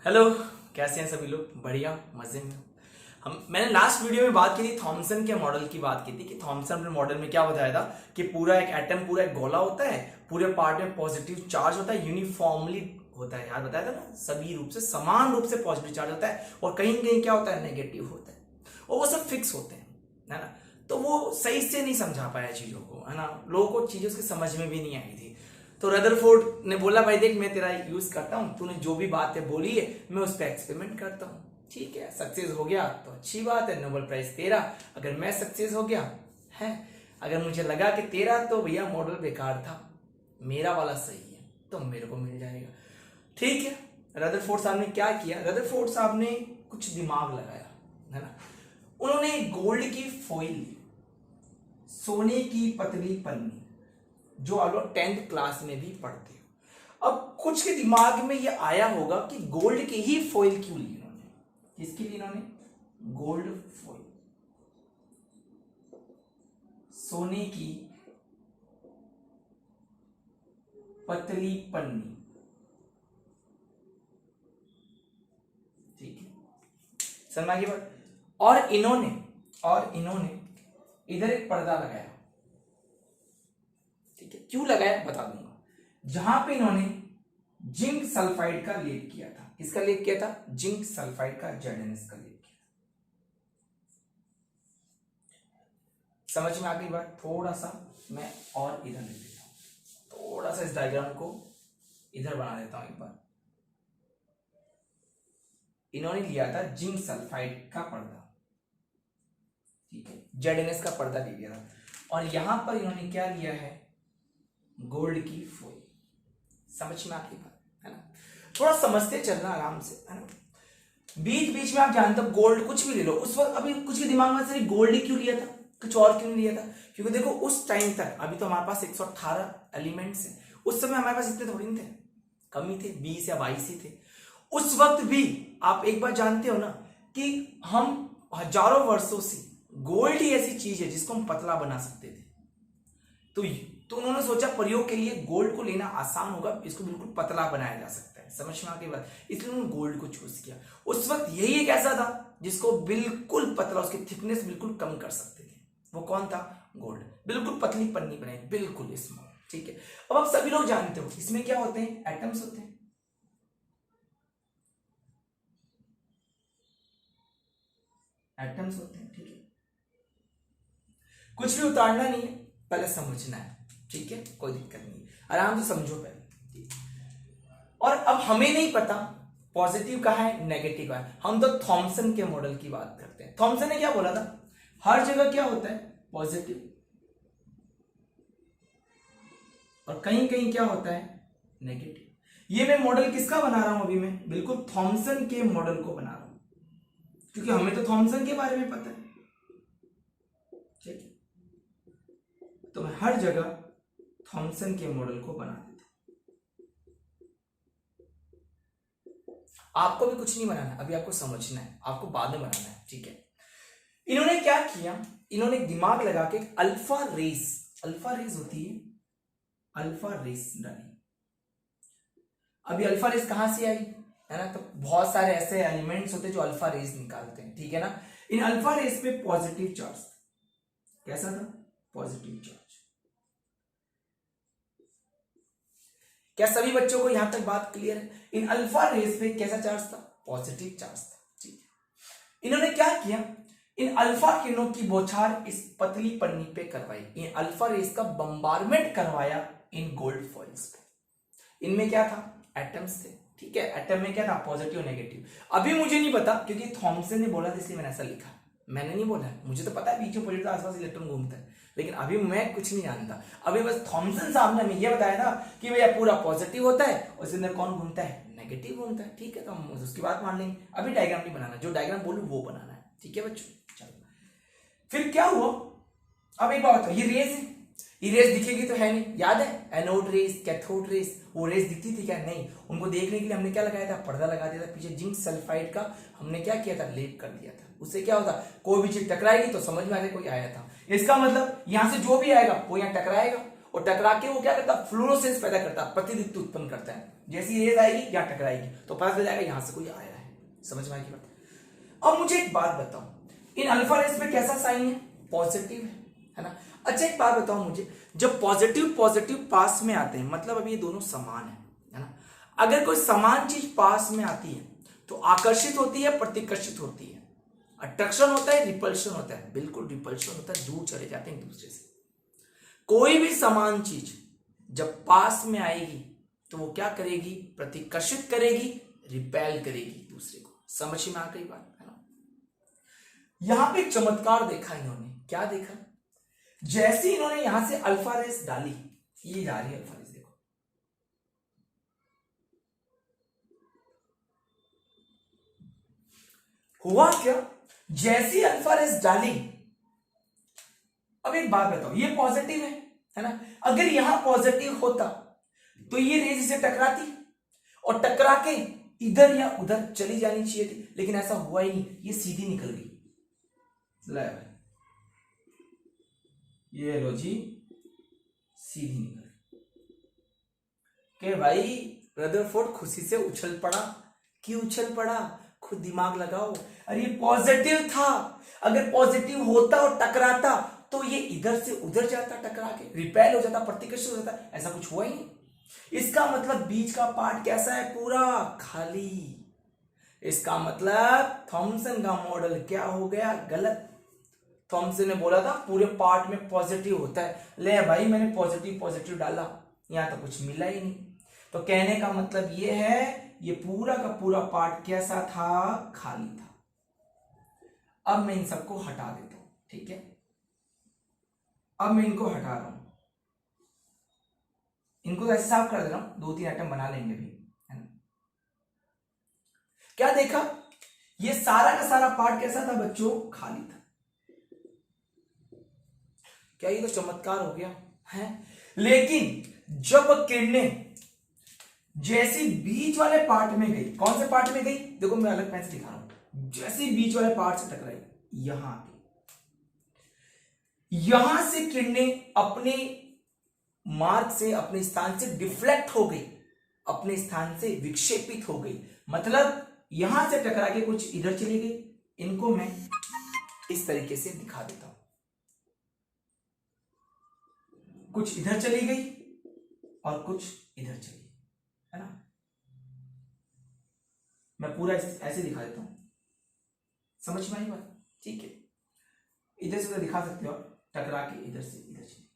Hello. कैसे हैं सभी लोग? बढ़िया, मजे में। मैंने लास्ट वीडियो में बात की थी, थॉमसन के मॉडल की बात की थी कि थॉमसन मॉडल में क्या बताया था कि पूरा एक एटम पूरा एक गोला होता है, पूरे पार्ट में पॉजिटिव चार्ज होता है, यूनिफॉर्मली होता है। यार बताया था ना, सभी रूप से समान रूप से पॉजिटिव चार्ज होता है, और कहीं कहीं क्या होता है, नेगेटिव होता है, और वो सब फिक्स होते हैं, है ना। तो वो सही से नहीं समझा पाया चीजों को, है ना। लोगों को चीजें उसकी समझ में भी नहीं आई थी। तो रदरफोर्ड ने बोला, भाई देख, मैं तेरा यूज करता हूं, तूने जो भी बातें बोली है मैं उस पर एक्सपेरिमेंट करता हूं। ठीक है, सक्सेस हो गया तो अच्छी बात है, नोबेल प्राइज तेरा। अगर मैं सक्सेस हो गया है, अगर मुझे लगा कि तेरा तो भैया मॉडल बेकार था, मेरा वाला सही है, तो मेरे को मिल जाएगा। ठीक है, रदरफोर्ड साहब ने क्या किया, रदरफोर्ड साहब ने कुछ दिमाग लगाया, है ना। उन्होंने गोल्ड की फॉइल ली, सोने की पतली पन्नी, जो आप लोग 10th क्लास में भी पढ़ते हो। अब कुछ के दिमाग में ये आया होगा कि गोल्ड की ही फॉइल क्यों ली इन्होंने। किसकी ली इन्होंने? गोल्ड फॉइल, सोने की पतली पन्नी। ठीक है, शर्मा की बात। और इन्होंने इधर एक पर्दा लगाया। ठीक है, क्यों लगाया बता दूंगा। जहां पे इन्होंने जिंक सल्फाइड का लेप किया था। किसका लेप किया था? जिंक सल्फाइड का, ZnS का लेप किया। समझ में आ गई बात? थोड़ा सा मैं और इधर लिख देता हूं, थोड़ा सा इस डायग्राम को इधर बना देता हूं एक बार। इन्होंने लिया था जिंक सल्फाइड का पर्दा, ठीक है, ZnS का पर्दा ले लिया था, और यहां पर इन्होंने क्या लिया है? गोल्ड की फॉइल। समझ में आती बात, है ना। थोड़ा समझते चलना आराम से, है ना। बीच बीच में आप जानते हो, गोल्ड कुछ भी ले लो उस वक्त, अभी कुछ के दिमाग में सिर्फ गोल्ड ही क्यों लिया था, कुछ और क्यों नहीं लिया था? क्योंकि देखो उस टाइम तक, अभी तो हमारे पास 118 एलिमेंट्स हैं, उस समय हमारे पास इतने थोड़ी नहीं थे, कम ही थे, 20 या 22 ही थे। उस वक्त भी आप एक बात जानते हो ना, कि हम हजारों वर्षों से गोल्ड ही ऐसी चीज है जिसको हम पतला बना सकते थे। तो उन्होंने सोचा प्रयोग के लिए गोल्ड को लेना आसान होगा, इसको बिल्कुल पतला बनाया जा सकता है। समझ में आ गई बात? इसलिए उन्होंने गोल्ड को चूज किया। उस वक्त यही एक ऐसा था जिसको बिल्कुल पतला, उसकी थिकनेस बिल्कुल कम कर सकते थे। वो कौन था? गोल्ड। बिल्कुल पतली पन्नी बनाई, बिल्कुल स्मॉल। ठीक है, अब आप सभी लोग जानते हो इसमें क्या होते हैं? एटम्स होते हैं। एटम्स होते हैं, ठीक है। कुछ भी उतारना नहीं है, पहले समझना है। ठीक है, कोई दिक्कत नहीं, आराम से समझो पहले। ठीक। और अब हमें नहीं पता पॉजिटिव का है, नेगेटिव का है, हम तो थॉमसन के मॉडल की बात करते हैं। थॉमसन ने क्या बोला था? हर जगह क्या होता है? पॉजिटिव, और कहीं कहीं क्या होता है? नेगेटिव। ये मैं मॉडल किसका बना रहा हूं अभी? मैं बिल्कुल थॉमसन के मॉडल को बना रहा हूं, क्योंकि हमें तो थॉमसन के बारे में पता है। ठीक है, तो मैं हर जगह थॉमसन के मॉडल को बना देता हूं। आपको भी कुछ नहीं बनाना, अभी आपको समझना है, आपको बाद में बनाना है। ठीक है, इन्होंने क्या किया, इन्होंने दिमाग लगा के अल्फा रेस होती है, अल्फा रेस डाली। अभी अल्फा रेस कहां से आई, है ना। तो बहुत सारे ऐसे एलिमेंट्स होते हैं जो अल्फा रेस निकालते हैं, ठीक है ना। इन अल्फा रेस पे पॉजिटिव चार्ज, कैसा था? Positive charge. क्या सभी बच्चों को यहां तक बात क्लियर है? इन अल्फा रेस पे कैसा चार्ज था? पॉजिटिव चार्ज था। ठीक है, इन्होंने क्या किया, इन अल्फा किरणों की बौछार इस पतली पन्नी पे करवाई, इन अल्फा रेस का बम्बारमेंट करवाया इन गोल्ड फॉइल्स पे। इनमें क्या था? एटम्स थे। ठीक है, एटम में क्या था? Positive negative. अभी मुझे नहीं पता, क्योंकि थॉमसन ने बोला था इसलिए मैंने ऐसा लिखा, मैंने नहीं बोला है। मुझे तो पता है बीच में पॉजिटिव आसपास इलेक्ट्रॉन घूमता है, लेकिन अभी मैं कुछ नहीं जानता। अभी बस थॉमसन साहब ने हमें यह बताया था कि भैया पूरा पॉजिटिव होता है और इसके अंदर कौन घूमता है? नेगेटिव घूमता है। ठीक है, तो हम उसकी बात मान लेंगे। अभी डायग्राम नहीं बनाना, जो डायग्राम बोलूं वो बनाना है। ठीक है बच्चों, चलो फिर क्या हुआ। अब एक बात बताओ, ये रेस है, ये रेस दिखेगी तो है नहीं, याद है एनोड रेस, कैथोड रेस, वो रेस दिखती थी क्या? नहीं। उनको देखने के लिए हमने क्या लगाया था? पर्दा लगा दिया था पीछे, जिंक सल्फाइड का हमने क्या किया था? लेप कर दिया था। उससे क्या होता? कोई भी चीज टकराएगी तो समझ में आ जाए कोई आया था। इसका मतलब यहां से जो भी आएगा वो यहां टकराएगा, और टकरा के वो क्या करता है, फ्लोरोसेंस पैदा करता है, प्रतिदीप्ति उत्पन्न करता है। जैसी रेज आएगी या टकराएगी तो पता चल जाएगा यहां से कोई आया है। समझ में आएगी बात। अब मुझे एक बात बताओ, इन अल्फा रेस में कैसा साइन है, पॉजिटिव है ना। अच्छा एक बात बताओ मुझे, जब पॉजिटिव पॉजिटिव पास में आते हैं मतलब अभी ये दोनों समान है ना। अगर कोई समान चीज पास में आती है तो आकर्षित होती है, प्रतिकर्षित होती है, अट्रैक्शन होता है, रिपल्शन होता है। बिल्कुल रिपल्शन होता है, दूर चले जाते हैं एक दूसरे से। कोई भी समान चीज जब पास में आएगी तो वो क्या करेगी, प्रतिकर्षित करेगी, रिपेल करेगी दूसरे को। समझ में आ गई बात है ना। यहां पे चमत्कार देखा इन्होंने, क्या देखा, जैसे इन्होंने यहां से अल्फा रेस डाली, ये जा रही है अल्फा रेस, देखो हुआ क्या, जैसी अल्फा रेस डाली। अब एक बात बताओ, ये पॉजिटिव है ना। अगर यहां पॉजिटिव होता तो ये रेज इसे टकराती और टकरा के इधर या उधर चली जानी चाहिए थी, लेकिन ऐसा हुआ ही नहीं, ये सीधी निकल गई। ये लो जी, सीधी निकल के भाई रदरफोर्ड खुशी से उछल पड़ा। क्यों उछल पड़ा, खुद दिमाग लगाओ। अरे ये पॉजिटिव था, अगर पॉजिटिव होता और टकराता तो ये इधर से उधर जाता, टकरा के रिपेल हो जाता, प्रतिकर्षित हो जाता। ऐसा कुछ हुआ ही नहीं। इसका मतलब बीच का पार्ट कैसा है, पूरा खाली। इसका मतलब थॉमसन का मॉडल क्या हो गया, गलत। थॉमसन ने बोला था पूरे पार्ट में पॉजिटिव होता है, ले भाई मैंने पॉजिटिव पॉजिटिव डाला, यहां तो कुछ मिला ही नहीं। तो कहने का मतलब ये है, ये पूरा का पूरा पार्ट कैसा था, खाली था। अब मैं इन सबको हटा देता हूं, ठीक है। अब मैं इनको हटा रहा हूं, इनको तो ऐसे साफ कर दे रहा हूं, 2-3 आइटम बना लेंगे भी, है ना। क्या देखा, ये सारा का सारा पार्ट कैसा था बच्चों, खाली था। क्या ये तो चमत्कार हो गया है। लेकिन जब किरणें जैसी बीच वाले पार्ट में गई, कौन से पार्ट में गई, देखो मैं अलग पेन से दिखा रहा हूं, जैसी बीच वाले पार्ट से टकराई, यहां यहां से किरणें अपने मार्ग से, अपने स्थान से डिफ्लेक्ट हो गई, अपने स्थान से विक्षेपित हो गई। मतलब यहां से टकरा के कुछ इधर चली गई। इनको मैं इस तरीके से दिखा देता हूं, कुछ इधर चली गई और कुछ इधर चली गई, है ना। मैं पूरा ऐसे दिखा देता हूं, समझ में आई बात, ठीक है। इधर से तो दिखा सकते हो, टकरा के इधर से इधर चली,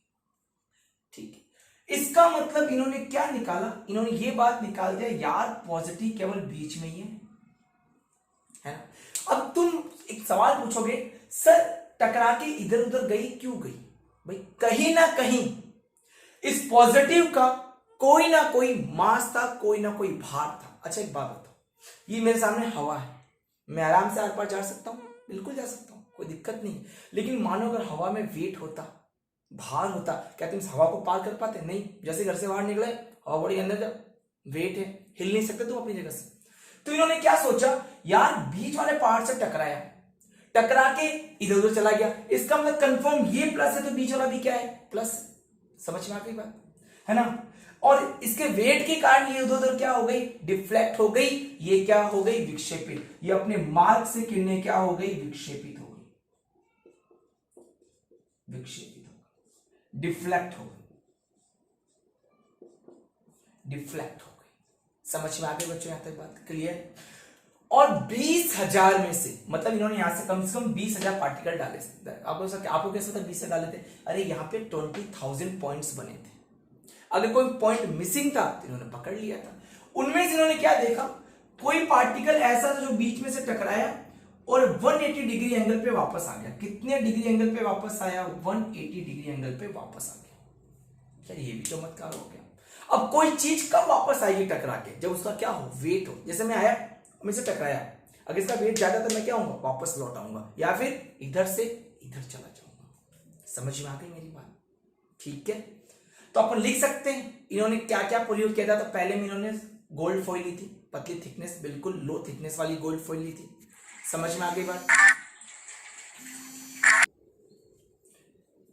ठीक है। इसका मतलब इन्होंने क्या निकाला, इन्होंने ये बात निकाल दिया यार पॉजिटिव केवल बीच में ही है ना। अब तुम एक सवाल पूछोगे, सर टकरा के इधर उधर गई क्यों गई, भाई कहीं ना कहीं इस पॉजिटिव का कोई ना कोई मास था, कोई ना कोई भार था। अच्छा एक बात बताओ, ये मेरे सामने हवा है, मैं आराम से आर पार जा सकता हूं, बिल्कुल जा सकता हूं, कोई दिक्कत नहीं। लेकिन मानो अगर हवा में वेट होता, भार होता, क्या तुम इस हवा को पार कर पाते, नहीं। जैसे घर से बाहर निकले, हवा बड़ी अंदर, जब वेट है, हिल नहीं सकते तुम अपनी जगह से। तो इन्होंने क्या सोचा, यार बीच वाले पार्ट से टकराया, टकरा के इधर उधर चला गया, इसका मतलब कंफर्म ये प्लस है तो बीच वाला भी क्या है, प्लस। समझ में आ गई बात, है ना। और इसके वेट के कारण ये उधर उधर क्या हो गई, डिफ्लेक्ट हो गई, ये क्या हो गई, विक्षेपित। ये अपने मार्ग से किरणें क्या हो गई, विक्षेपित हो गई, विक्षेपित हो गई, डिफ्लेक्ट हो गई, डिफ्लेक्ट हो गई। समझ में आ गई बच्चों, यहां तक बात क्लियर। और 20,000 में से, मतलब इन्होंने यहां से कम 20,000 पार्टिकल डाले। आपको कैसा था 20 डाले थे, अरे यहां पे 20,000 पॉइंट्स बने थे। अगर कोई पॉइंट मिसिंग था तो इन्होंने पकड़ लिया था। उनमें से इन्होंने क्या देखा, कोई पार्टिकल ऐसा था जो बीच में से टकराया और 180 डिग्री एंगल पे वापस आ गया। कितने डिग्री एंगल पे वापस आया, 180 डिग्री एंगल पे वापस आ गया। क्या ये भी चमत्कार हो गया। अब कोई चीज कब वापस आएगी टकरा के, जब उसका क्या हो, वेट हो। जैसे मैं आया, मैं से टकराया, अगर इसका वेट ज्यादा तो मैं क्या होऊंगा, वापस लौट आऊंगा, या फिर इधर से इधर चला जाऊंगा। समझ में आ गई मेरी बात, ठीक है। तो अपन लिख सकते हैं इन्होंने क्या क्या प्रयोग किया था। तो पहले में इन्होंने गोल्ड फॉइल ली थी, पतली थिकनेस, बिल्कुल लो थिकनेस वाली गोल्ड फॉइल ली थी। समझ में आ गई बात,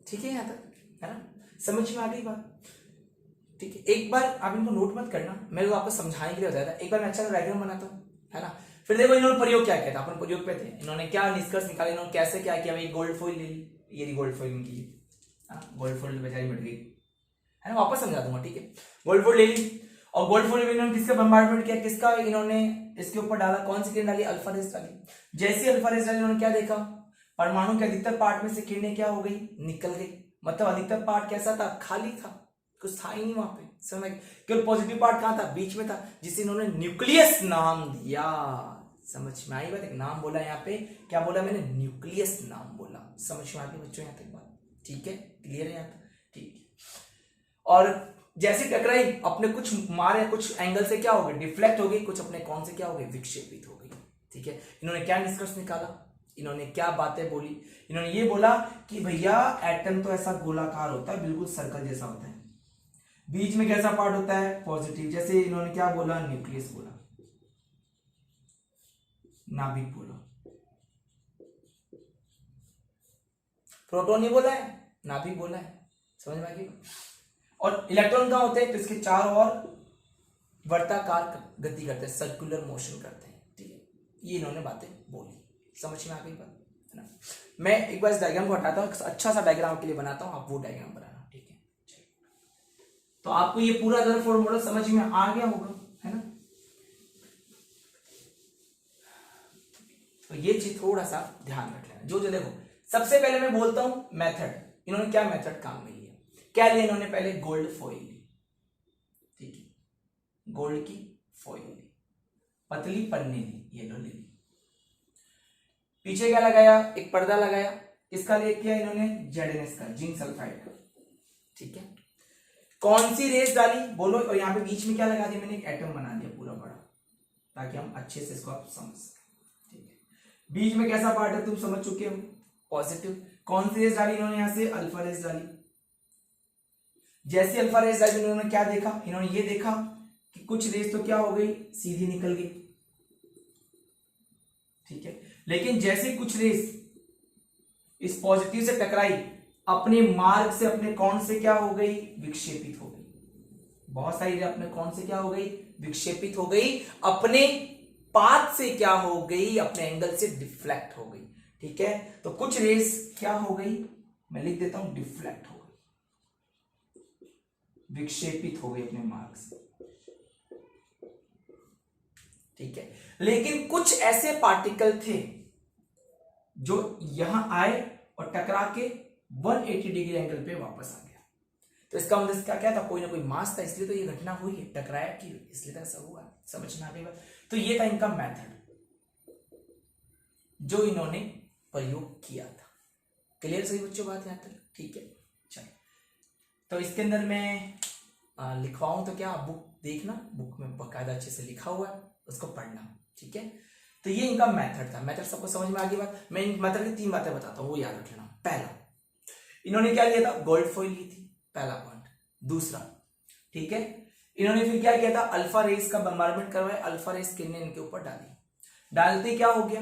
ठीक है यहां तक, है ना। समझ में आ गई बात? ठीक है, एक बार आप इनको नोट मत करना, मैं तो आपको समझाने के लिए बताया था। एक बार मैं अच्छा डायग्राम बनाता हूँ, है ना। फिर देखो इन्होंने प्रयोग क्या किया था, अपन प्रयोग पे थे, इन्होंने क्या निष्कर्ष निकाले, इन्होंने कैसे क्या किया, भाई गोल्ड फॉइल ले ली, ये गोल्ड फॉइल इनकी, गोल्ड फॉइल बेचारी मिट गई, है ना, वापस समझा दूंगा, ठीक है। गोल्ड फॉइल ले ली, और गोल्ड फॉइल में इन्होंने किसका बम्बार्डमेंट किया, किसका, इन्होंने इसके ऊपर डाला, कौन सी किरण डाली, अल्फा रेस डाली। जैसे अल्फा रेस डाली, इन्होंने क्या देखा, परमाणु के अधिकतर पार्ट में से किरणें क्या हो गई, निकल गई। मतलब अधिकतर पार्ट कैसा था, खाली था, कुछ था ही नहीं वहां पे, समझ, केवल पॉजिटिव पार्ट कहां था, बीच में था, जिसे इन्होंने न्यूक्लियस नाम दिया। समझ में आई बात? एक नाम बोला यहाँ पे, क्या बोला मैंने, न्यूक्लियस नाम बोला। समझ में आ गई बच्चों यहाँ तक बात? ठीक है, क्लियर है यहाँ तक? ठीक है। और जैसे टकराई, अपने कुछ मारे, कुछ एंगल से क्या हो गई, डिफ्लेक्ट हो गई, कुछ अपने कौन से क्या हो गई, विक्षेपित हो गई। ठीक है, इन्होंने क्या निष्कर्ष निकाला, इन्होंने क्या बातें बोली, इन्होंने ये बोला कि भैया एटम तो ऐसा गोलाकार होता है, बिल्कुल सर्कल जैसा होता है, बीच में कैसा पार्ट होता है, पॉजिटिव। जैसे इन्होंने क्या बोला, न्यूक्लियस बोला, नाभिक बोला, प्रोटॉन नहीं बोला है, नाभिक बोला है। समझ में आ गई? और इलेक्ट्रॉन कहां होते हैं, तो इसके चारों ओर वर्ताकार गति करते हैं, सर्कुलर मोशन करते हैं। ठीक है, ये इन्होंने बातें बोली। समझ में आ गई बात, है ना। मैं एक बार इस डायग्राम को हटाता हूं, अच्छा सा डायग्राम के लिए बनाता हूं, आप वो डायग्राम बनाना। ठीक है, तो आपको ये पूरा रदरफोर्ड मॉडल समझ में आ गया होगा, है ना। तो ये चीज थोड़ा सा ध्यान रख लेना। जो देखो, सबसे पहले मैं बोलता हूं मेथड, इन्होंने क्या मेथड काम में लिया, क्या लिया इन्होंने, पहले गोल्ड फॉइल ली, ठीक है, गोल्ड की फॉइल ली, पतली पन्नी ली, येलो ली, पीछे क्या लगाया, एक पर्दा लगाया, किसका लिए किया इन्होंने, जेडएनएस का, जिंक सल्फाइड का। ठीक है, कौन सी रेस डाली बोलो, और यहाँ पे बीच में क्या लगा दिया मैंने, एक एटम बना दिया पूरा बड़ा, ताकि हम अच्छे से इसको आप समझ सकें। ठीक है, बीच में कैसा पार्ट है तुम समझ चुके हो, पॉजिटिव। कौन सी रेस डाली इन्होंने, यहां से अल्फा रेस डाली। जैसे अल्फा रेस डाली, इन्होंने क्या देखा, इन्होंने ये देखा कि कुछ रेस तो क्या हो गई, सीधी निकल गई। ठीक है, लेकिन जैसे कुछ रेस इस पॉजिटिव से टकराई, अपने मार्ग से, अपने कौन से क्या हो गई, विक्षेपित हो गई। बहुत सारी अपने कौन से क्या हो गई, विक्षेपित हो गई, अपने पाथ से क्या हो गई, अपने एंगल से डिफ्लेक्ट हो गई। ठीक है, तो कुछ रेस क्या हो गई, मैं लिख देता हूं, डिफ्लेक्ट हो गई, विक्षेपित हो गई अपने मार्ग से। ठीक है, लेकिन कुछ ऐसे पार्टिकल थे जो यहां आए और टकरा के 180 डिग्री एंगल पे वापस आ गया। तो इसका मतलब क्या था, कोई ना कोई मास था, इसलिए तो ये घटना हुई है, टकराया कि इसलिए तो ऐसा हुआ। समझ में आ गई बात? तो ये था इनका मेथड जो इन्होंने प्रयोग किया था। क्लियर सही बच्चों बात यहां तक? ठीक है, चलो, तो इसके अंदर मैं लिखवाऊं तो क्या, बुक देखना, बुक में बकायदा अच्छे से लिखा हुआ है, उसको पढ़ना। ठीक है, तो ये इनका मेथड था। मेथड सबको समझ में आ गई बात? मैं इन मेथड की 3 बातें बताता हूं, वो याद रख लेना। पहला, इन्होंने क्या लिया था, गोल्ड फॉइल ली थी, पहला पॉइंट। दूसरा, ठीक है, इन्होंने फिर क्या किया था, अल्फा रेस का बम्बार्डमेंट करवाया, अल्फा रेस किरणें इनके ऊपर डाली, डालते क्या हो गया,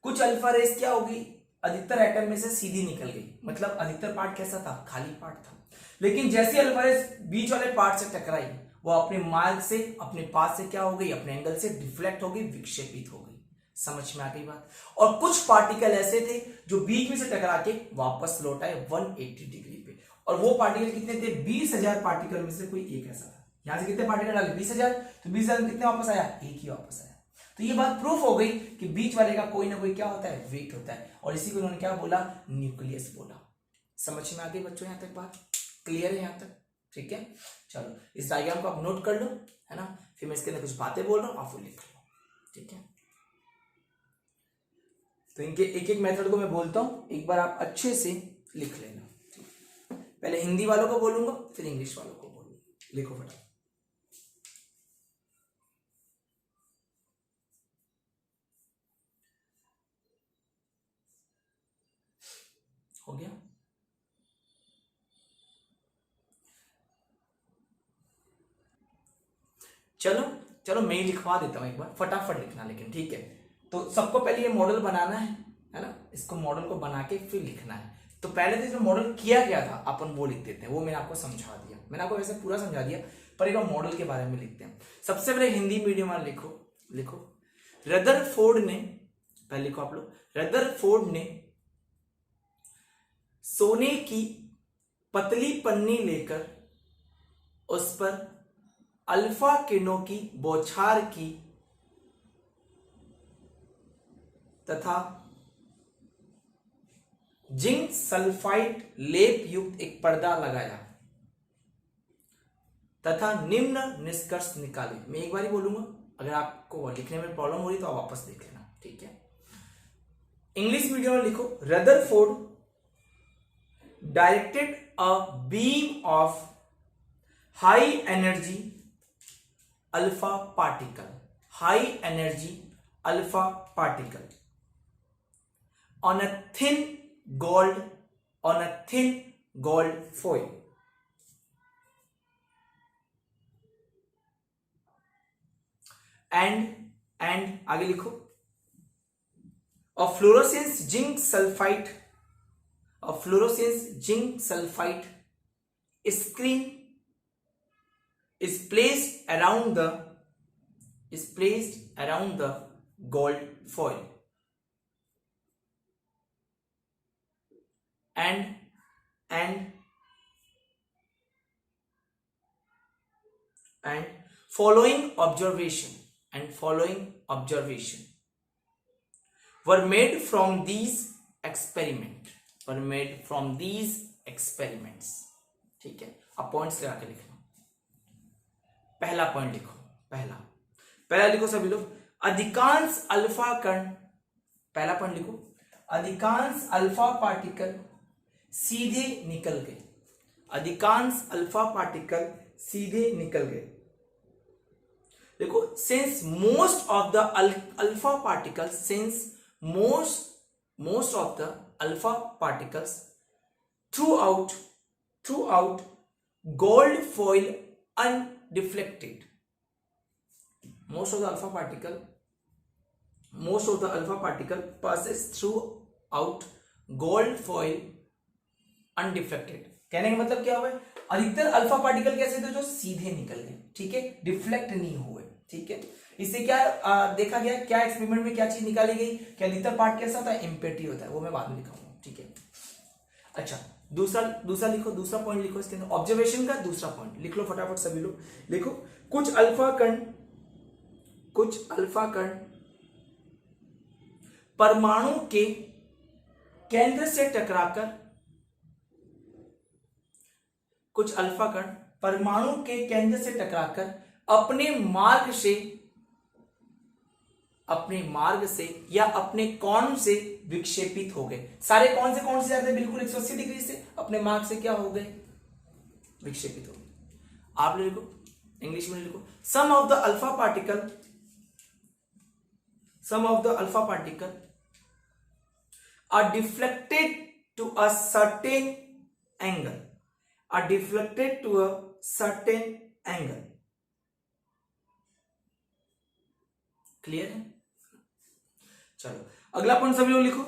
कुछ अल्फा रेस क्या होगी, अधिकतर एटम में से सीधी निकल गई। मतलब अधिकतर पार्ट कैसा था, खाली पार्ट था। लेकिन जैसे अल्फा रेस बीच वाले पार्ट से टकराई, वो अपने मार्ग से, अपने पाथ से क्या हो गई, अपने एंगल से डिफ्लेक्ट हो गई, विक्षेपित हो गई। समझ में आ गई बात? और कुछ पार्टिकल ऐसे थे जो बीच में से टकरा के वापस लौट आए 180 डिग्री पे। और वो पार्टिकल कितने थे, 20,000 पार्टिकल में से कोई एक ऐसा था। यहां से कितने पार्टिकल डाले, 20,000, तो 20,000 में कितने वापस आया, एक ही वापस आया। तो ये बात प्रूफ हो गई कि बीच वाले का कोई ना कोई क्या होता है, वेट होता है, और इसी को उन्होंने क्या बोला, न्यूक्लियस बोला। समझ में आ गई बच्चों यहां तक बात? क्लियर है यहां तक? ठीक है, चलो इस डायग्राम को आप नोट कर लो, है ना। फिर मैं इसके अंदर कुछ बातें बोल रहा हूं, आप वो लिख लो। ठीक है, तो इनके एक एक मेथड को मैं बोलता हूं, एक बार आप अच्छे से लिख लेना। पहले हिंदी वालों को बोलूंगा, फिर इंग्लिश वालों को बोलूंगा। लिखो फटाफट। हो गया? चलो चलो, मैं ही लिखवा देता हूं एक बार, फटाफट लिखना लेकिन, ठीक है। तो सबको पहले ये मॉडल बनाना है ना, इसको मॉडल को बना के फिर लिखना है। तो पहले तो इसमें मॉडल किया क्या था अपन वो लिख देते हैं, वो मैंने आपको समझा दिया, मैंने आपको वैसे पूरा समझा दिया, पर एक बार मॉडल के बारे में लिखते हैं। सबसे पहले हिंदी मीडियम वाले लिखो रदरफोर्ड ने, पहले लिखो आप लोग, रदरफोर्ड ने सोने की पतली पन्नी लेकर उस पर अल्फा किरणों की बौछार की तथा जिंक सल्फाइड लेप युक्त एक पर्दा लगाया तथा निम्न निष्कर्ष निकाले। मैं एक बार ही बोलूंगा, अगर आपको लिखने में प्रॉब्लम हो रही तो आप वापस देख लेना, ठीक है। इंग्लिश मीडियम में लिखो Rutherford directed a beam of high energy alpha particle on a thin gold foil and आगे लिखो a fluorescence zinc sulfide screen is placed around the gold foil and following observation were made from these experiments, ठीक है। अब points लगा के लिखना। पहला point लिखो, पहला लिखो सभी लोग, अधिकांश अल्फा कण, पहला पॉइंट लिखो, अधिकांश अल्फा पार्टिकल सीधे निकल गए, देखो since most of the alpha particles throughout gold foil undeflected, most of the alpha particle passes throughout gold foil undeflected। कहने का मतलब क्या हुआ, अधिकतर अल्फा पार्टिकल कैसे थे, जो सीधे निकल गए, ठीक है, डिफ्लेक्ट नहीं हुए, ठीक है। इससे क्या देखा गया, क्या एक्सपेरिमेंट में क्या चीज निकाली गई कि अधिकतर पार्ट कैसा होता है, इम्पेटी होता है, वो मैं बाद में लिखाऊंगा, ठीक है। अच्छा, दूसरा लिखो, दूसरा पॉइंट लिखो इसके अंदर, ऑब्जर्वेशन का दूसरा पॉइंट लिख लो फटाफट सभी लोग, लिखो कुछ अल्फा कण परमाणु के केंद्र से टकराकर, कुछ अल्फा कण परमाणु के केंद्र से टकराकर अपने मार्ग से या अपने कोण से विक्षेपित हो गए। सारे कौन से जाते हैं, बिल्कुल 180 डिग्री से अपने मार्ग से क्या हो गए, विक्षेपित हो गए। आप लिखो, इंग्लिश में लिखो, some of the alpha particle are deflected to a certain angle, clear है। चलो अगला पॉइंट सभी लोग लिखो,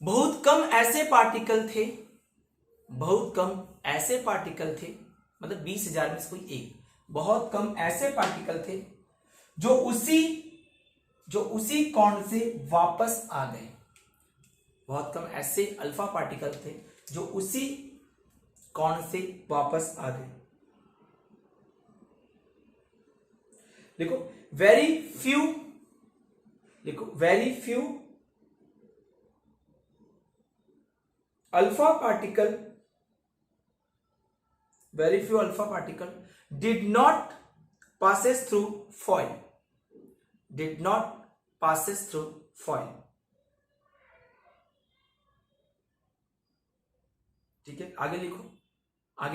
बहुत कम ऐसे पार्टिकल थे, मतलब 20,000 में से कोई एक, बहुत कम ऐसे पार्टिकल थे जो उसी कोण से वापस आ गए। बहुत कम ऐसे अल्फा पार्टिकल थे जो उसी कोण से वापस आ गए। देखो very few alpha particle did not passes through foil, ठीक है। आगे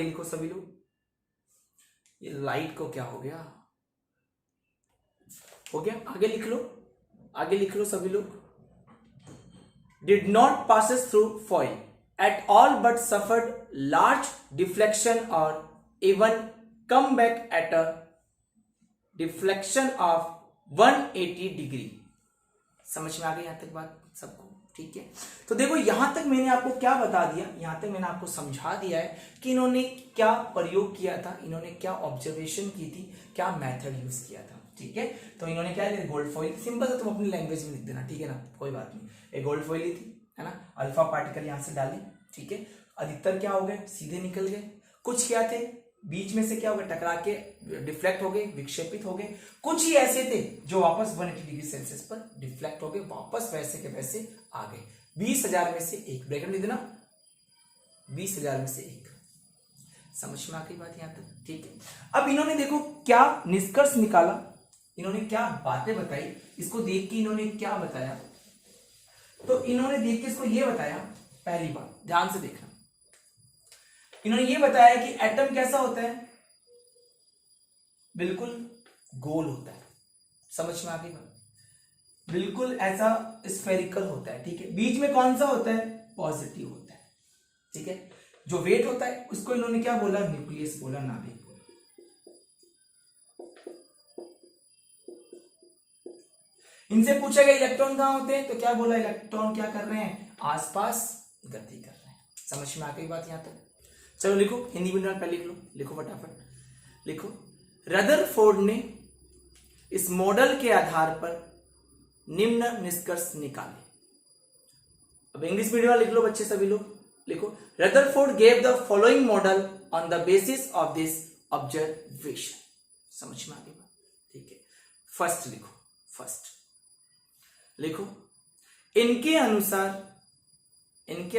लिखो सभी लोग, ये लाइट को क्या हो गया, आगे लिख लो सभी लोग, did not passes through foil at all but suffered large deflection or even come back at a deflection of 180 degree. समझ में आ गई यहां तक बात सबको, ठीक है, तो देखो यहां तक मैंने आपको क्या बता दिया, यहां तक मैंने आपको समझा दिया है कि इन्होंने क्या प्रयोग किया था, इन्होंने क्या ऑब्जर्वेशन की थी, क्या मेथड यूज किया था। ठीक है, तो इन्होंने क्या लिया, गोल्ड फॉइल, सिंपल है, तुम अपनी लैंग्वेज में लिख देना, ठीक है ना, कोई बात नहीं। एक गोल्ड फॉइल ली थी, है ना, अल्फा पार्टिकल यहां से डाली, ठीक है, अधिकतर क्या हो गए, सीधे निकल गए, कुछ क्या थे बीच में से क्या हो गए, टकरा के डिफ्लेक्ट हो गए, विक्षेपित हो गए, कुछ ही ऐसे थे जो वापस 180 डिग्री सेल्सियस पर डिफ्लेक्ट हो गए, वापस वैसे के वैसे आ गए। 20,000 में से एक, ब्रैकेट लिख देना, 20,000 में से एक। समझ में आ गई बात यहां तक, ठीक है। अब इन्होंने देखो क्या निष्कर्ष निकाला, इन्होंने क्या बातें बताई, इसको देख के इन्होंने क्या बताया, तो इन्होंने देख के इसको ये बताया, पहली बात ध्यान से देखना, इन्होंने ये बताया कि एटम कैसा होता है, बिल्कुल गोल होता है। समझ में आ गई बात, बिल्कुल ऐसा स्फेरिकल होता है, ठीक है। बीच में कौन सा होता है, पॉजिटिव होता है, ठीक है। जो वेट होता है उसको इन्होंने क्या बोला, न्यूक्लियस बोला, नाभिक बोला। इनसे पूछा गया इलेक्ट्रॉन कहां होते हैं, तो क्या बोला, इलेक्ट्रॉन क्या कर रहे हैं, आसपास गति कर रहे हैं। समझ में आ गई बात यहां तक। चलो लिखो, हिंदी मीडियम पहले लिख लो, लिखो फटाफट लिखो। रदरफोर्ड ने इस मॉडल के आधार पर निम्न निष्कर्ष निकाले। अब इंग्लिश मीडियम लिख लो बच्चे सभी लोग, लिखो। Rutherford gave the following model on the basis of this observation. समझ में आ गई बात, ठीक है। फर्स्ट लिखो, फर्स्ट लिखो, इनके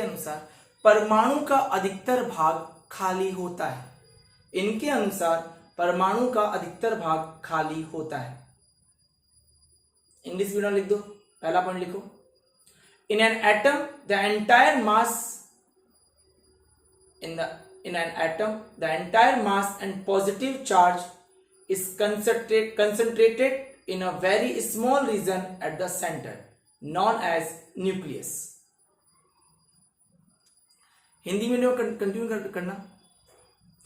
अनुसार परमाणु का अधिकतर भाग खाली होता है। इनके अनुसार परमाणु का अधिकतर भाग खाली होता है। इंग्लिश मीडियम लिख दो, पहला पॉइंट लिखो। In an atom the entire mass in an atom the entire mass and positive charge is concentrated in a very small region at the center known as nucleus। Hindi में continue करना,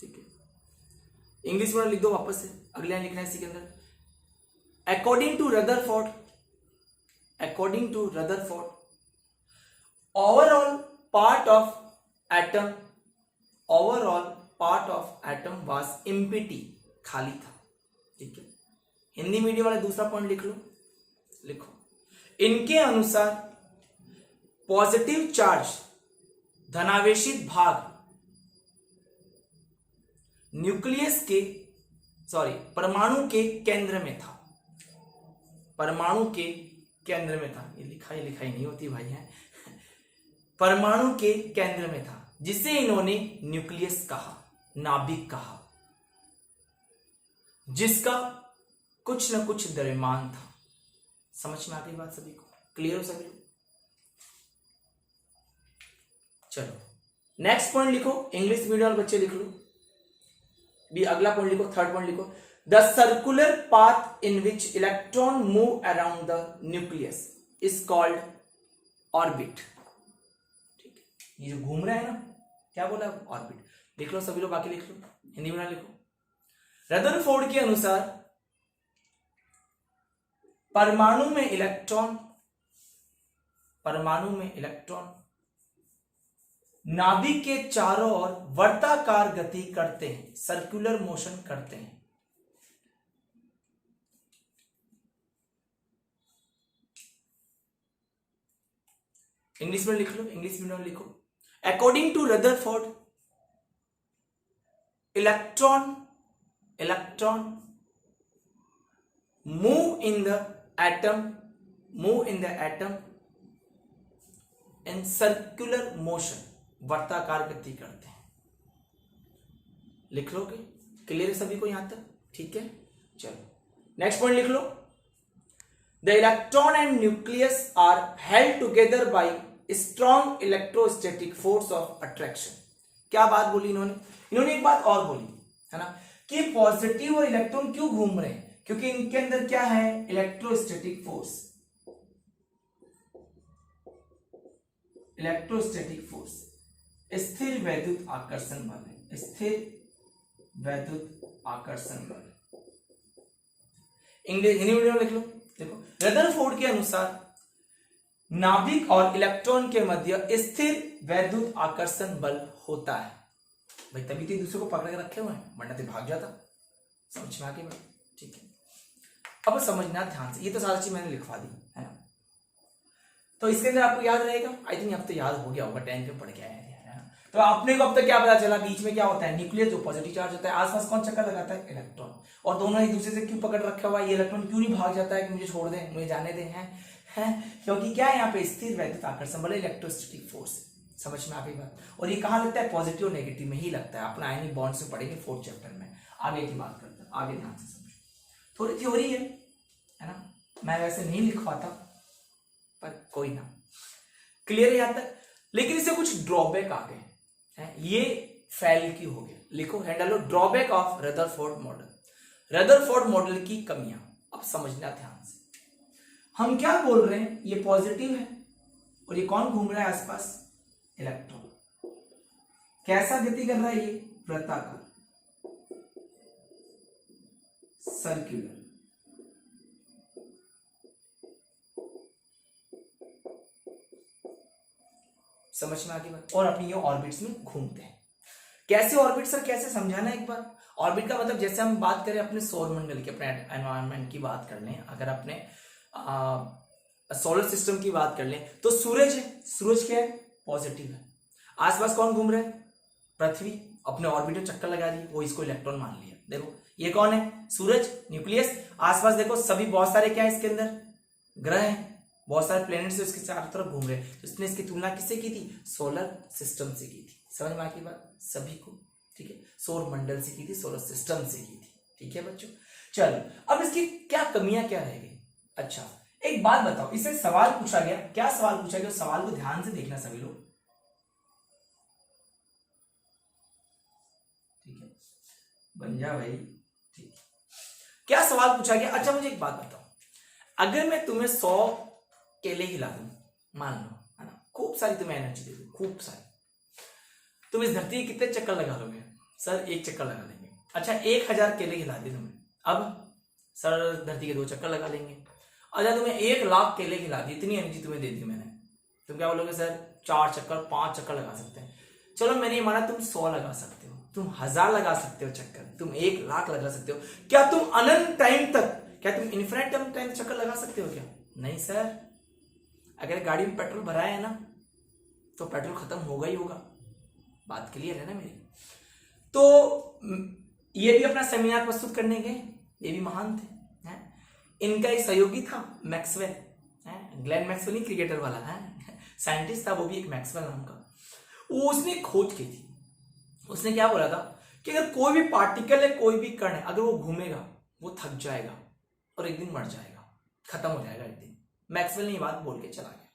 ठीक है। English में लिख दो वापस से, अगले लाइन लिखना है इसी के अंदर। According to Rutherford overall part of atom was empty, खाली था, ठीक है। हिंदी मीडियम वाले दूसरा पॉइंट लिख लो, लिखो। इनके अनुसार पॉजिटिव चार्ज, धनावेशित भाग परमाणु के केंद्र में था। परमाणु के केंद्र में था, ये लिखाई नहीं होती भाई, है परमाणु के केंद्र में था, जिसे इन्होंने न्यूक्लियस कहा, नाभिक कहा, जिसका कुछ न कुछ द्रव्यमान था। समझ में आती बात सभी को, क्लियर हो सभी लोग। चलो नेक्स्ट पॉइंट लिखो, इंग्लिश मीडियम वाले बच्चे लिख लो भी, अगला पॉइंट लिखो, थर्ड पॉइंट लिखो। The circular path in which electron move around the nucleus is called orbit. ठीक है, ये जो घूम रहा है ना, क्या बोला, ऑर्बिट। लिख लो सभी लोग, बाकी लिख लो, हिंदी में ना लिखो। रदरफोर्ड के अनुसार परमाणु में इलेक्ट्रॉन नाभिक के चारों ओर वर्ताकार गति करते हैं, सर्कुलर मोशन करते हैं। इंग्लिश में लिख लो, इंग्लिश में लिखो। According to Rutherford electron move in the atom in circular motion, वर्ताकार गति करते हैं। लिख लोगे, क्लियर है सभी को यहां तक, ठीक है। चलो नेक्स्ट पॉइंट लिख लो। The electron and nucleus are held together by strong electrostatic force of attraction. क्या बात बोली इन्होंने एक बात और बोली, है ना, कि पॉजिटिव और इलेक्ट्रॉन क्यों घूम रहे हैं, क्योंकि इनके अंदर क्या है, इलेक्ट्रोस्टैटिक फोर्स। स्थिर वैद्युत आकर्षण बल है, स्थिर वैद्युत आकर्षण बल। इंग्लिश हिंदी मीडियम लिख लो, देखो। रदरफोर्ड के अनुसार नाभिक और इलेक्ट्रॉन के मध्य स्थिर वैद्युत आकर्षण बल होता है। भाई तभी तो एक दूसरे को पकड़ के रखे हुए हैं, वरना तो भाग जाता। समझ में आ गई बात? ठीक है, अब समझना ध्यान से, ये तो सारी चीज मैंने लिखवा दी है ना। तो इसके अंदर आपको याद रहेगा, आई थिंक अब तो याद हो गया होगा, 10th में पढ़ के आए हैं। तो आपने को अब तक क्या पता चला, बीच में क्या होता है, न्यूक्लियस जो पॉजिटिव चार्ज होता है, आसपास कौन चक्कर लगाता है, इलेक्ट्रॉन। और दोनों एक दूसरे से क्यों पकड़ रखा हुआ है, ये इलेक्ट्रॉन क्यों नहीं भाग जाता है कि मुझे छोड़ दे, मुझे जाने दे, हैं क्योंकि क्या है यहाँ पे स्थिर वैद्युत आकर्षण बल, इलेक्ट्रोस्टैटिक फोर्स। समझ में आ गई बात? और ये कहाँ लगता है, पॉजिटिव और नेगेटिव में ही लगता है। अपना आयनिक बॉन्ड्स में पढ़ेंगे 4th चैप्टर में, आगे की बात करते हैं, आगे ध्यान से समझो। थोड़ी थ्योरी है ना, मैं वैसे नहीं लिखवाता पर कोई ना, क्लियर है यहां तक। लेकिन इससे कुछ ड्रॉबैक आ गए हैं, ये फेल की हो गया। लिखो handle, drawback of Rutherford model. Rutherford model की कमियां अब समझना ध्यान से। हम क्या बोल रहे हैं, ये पॉजिटिव है और ये कौन घूम रहा है आसपास, इलेक्ट्रॉन। कैसा गति कर रहा है ये, वृत्ताकार, सर्कुलर। समझ में आ गई बात? और अपनी ये ऑर्बिट्स में घूमते हैं। कैसे ऑर्बिट सर, कैसे समझाना एक बार। ऑर्बिट का मतलब जैसे हम बात करें अपने सौर मंडल की, अपने एनवायरनमेंट की बात कर लें, अगर अपने सोलर सिस्टम की बात कर लें तो सूरज है, सूरज क्या है, पॉजिटिव है। आसपास कौन घूम रहा है, पृथ्वी, अपने ऑर्बिट में चक्कर लगा रही है, वो इसको इलेक्ट्रॉन मान लिया। देखो ये कौन है, सूरज, न्यूक्लियस। आसपास देखो सभी बहुत सारे क्या है इसके अंदर, ग्रह हैं, बहुत सारे प्लैनेट्स इसके चारों तरफ घूम रहे हैं। तो इसने इसकी तुलना किससे की थी, सोलर सिस्टम से की थी। समझ में आ गई बात सभी को? ठीक है, सौर मंडल से की थी, सोलर सिस्टम से की थी। ठीक है बच्चों, चलो अब इसकी क्या कमियां क्या रह गई। अच्छा एक बात बताओ, इससे सवाल पूछा गया, क्या सवाल पूछा गया, सवाल को ध्यान से देखना सभी लोग। ठीक है, बन जा भाई। ठीक, क्या सवाल पूछा गया। अच्छा मुझे एक बात बताओ, अगर मैं तुम्हें 100 केले खिला दूं, मान लो है ना, खूब सारी तुम्हें एनर्जी दे दूं, खूब सारी, तुम इस धरती के कितने चक्कर लगा लोगे, सर 1 चक्कर लगा लेंगे। अच्छा 1000 केले खिला दिए तुम्हें, अब सर धरती के 2 चक्कर लगा लेंगे। अच्छा तुम्हें 1,00,000 केले खिला दी, इतनी एनर्जी तुम्हें दे दी मैंने, तुम क्या बोलोगे, सर 4 चक्कर 5 चक्कर लगा सकते हैं। चलो मैंने ये माना तुम 100 लगा सकते हो, तुम 1000 लगा सकते हो चक्कर, तुम 1,00,000 लगा सकते हो। क्या तुम अनंत टाइम तक, क्या तुम इन्फिनिट टाइम चक्कर लगा सकते हो क्या, नहीं सर। अगर गाड़ी में पेट्रोल भरा है ना तो पेट्रोल खत्म होगा ही होगा, बात क्लियर है ना मेरी। तो ये भी अपना सेमिनार प्रस्तुत करने गए, ये भी महान थे, इनका एक सहयोगी था मैक्सवेल, ग्लेन मैक्सवेल नहीं क्रिकेटर वाला है, साइंटिस्ट था वो भी एक मैक्सवेल नाम का। वो उसने खोज की थी, उसने क्या बोला था कि अगर कोई भी पार्टिकल है, कोई भी कण है, अगर वो घूमेगा वो थक जाएगा और एक दिन मर जाएगा, खत्म हो जाएगा एक दिन। मैक्सवेल ने ये बात बोल के चला गया,